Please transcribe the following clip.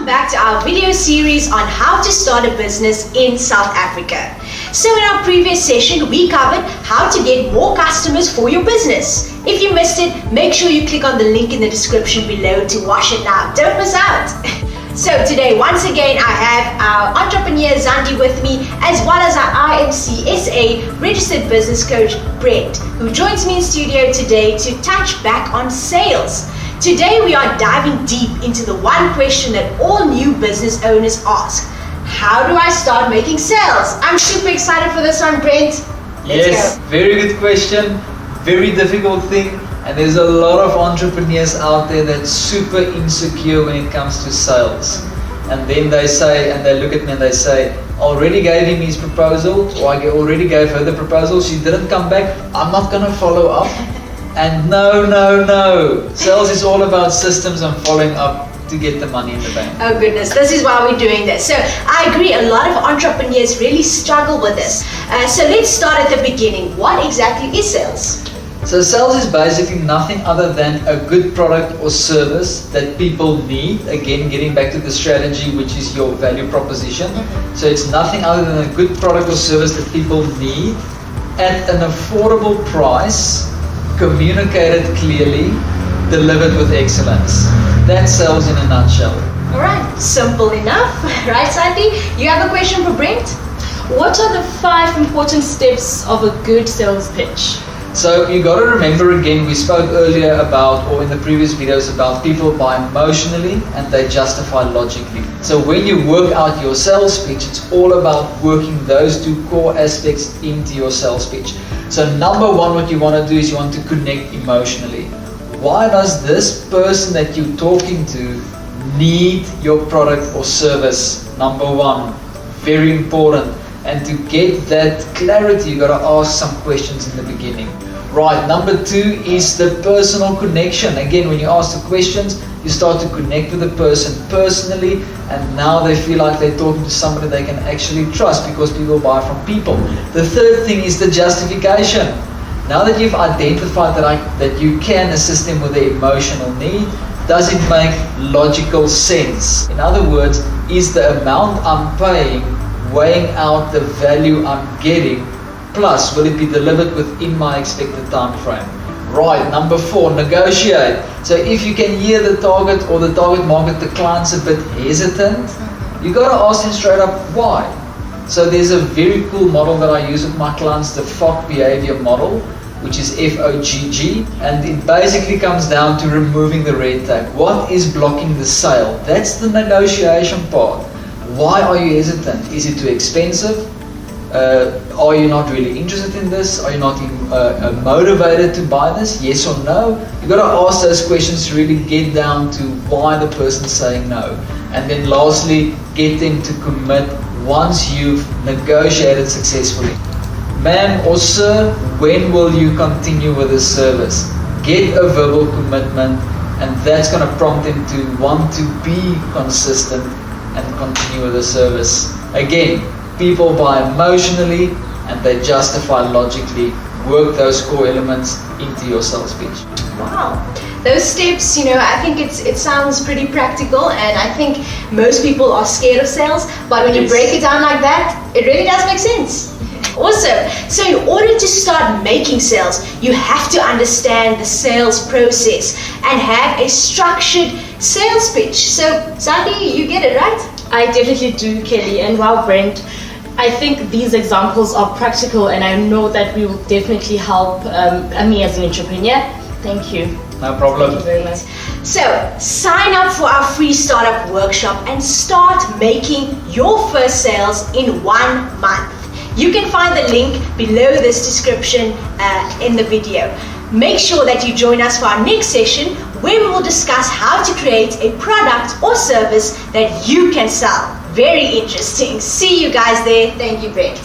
Welcome back to our video series on how to start a business in South Africa. So in our previous session, we covered how to get more customers for your business. If you missed it, make sure you click on the link in the description below to watch it now. Don't miss out. So today, once again, I have our entrepreneur Zandi with me, as well as our IMCSA Registered Business Coach, Brend, who joins me in studio today to touch back on sales. Today we are diving deep into the one question that all new business owners ask. How do I start making sales? I'm super excited for this one, Brend. Yes, very good question. Very difficult thing. And there's a lot of entrepreneurs out there that's super insecure when it comes to sales. And then they say, and they look at me and they say, I already gave him his proposal, or I already gave her the proposal, she didn't come back, I'm not going to follow up. And no. Sales is all about systems and following up to get the money in the bank. Oh goodness, this is why we're doing this. So I agree, a lot of entrepreneurs really struggle with this. So let's start at the beginning. What exactly is sales? So sales is basically nothing other than a good product or service that people need. Again, getting back to the strategy, which is your value proposition. So it's nothing other than a good product or service that people need at an affordable price, communicated clearly, delivered with excellence. That's sales in a nutshell. Alright, simple enough. Right, Sandy? You have a question for Brent? What are the 5 important steps of a good sales pitch? So you got to remember again, we spoke earlier about, or in the previous videos, about people buy emotionally and they justify logically. So when you work out your sales pitch, it's all about working those 2 core aspects into your sales pitch. So number 1, what you want to do is you want to connect emotionally. Why does this person that you're talking to need your product or service? Number 1, very important. And to get that clarity, you got to ask some questions in the beginning. Right, number 2 is the personal connection. Again, when you ask the questions, you start to connect with the person personally, and now they feel like they're talking to somebody they can actually trust, because people buy from people. The third thing is the justification. Now that you've identified that you can assist them with their emotional need, does it make logical sense? In other words, is the amount I'm paying weighing out the value I'm getting, plus will it be delivered within my expected time frame? Right, number 4, negotiate. So if you can hear the target or the target market, the client's a bit hesitant, you got to ask them straight up why. So there's a very cool model that I use with my clients, the Fogg behavior model, which is FOGG, and it basically comes down to removing the red tape. What is blocking the sale? That's the negotiation part. Why are you hesitant? Is it too expensive? Are you not really interested in this? Are you not motivated to buy this? Yes or no? You've got to ask those questions to really get down to why the person's saying no. And then lastly, get them to commit once you've negotiated successfully. Ma'am or sir, when will you continue with this service? Get a verbal commitment, and that's going to prompt them to want to be consistent and continue with the service. Again, people buy emotionally and they justify logically. Work those core elements into your sales pitch. Wow, those steps, I think it sounds pretty practical, and I think most people are scared of sales, but when you break it down like that, it really does make sense. Awesome. So in order to start making sales, you have to understand the sales process and have a structured sales pitch. So Sandy, you get it, right? I definitely do, Kelly. And wow, Brent, I think these examples are practical, and I know that we will definitely help me as an entrepreneur. Thank you. No problem. Thank you very much. So sign up for our free startup workshop and start making your first sales in 1 month. You can find the link below this description in the video. Make sure that you join us for our next session, where we will discuss how to create a product or service that you can sell. Very interesting. See you guys there. Thank you, Brent.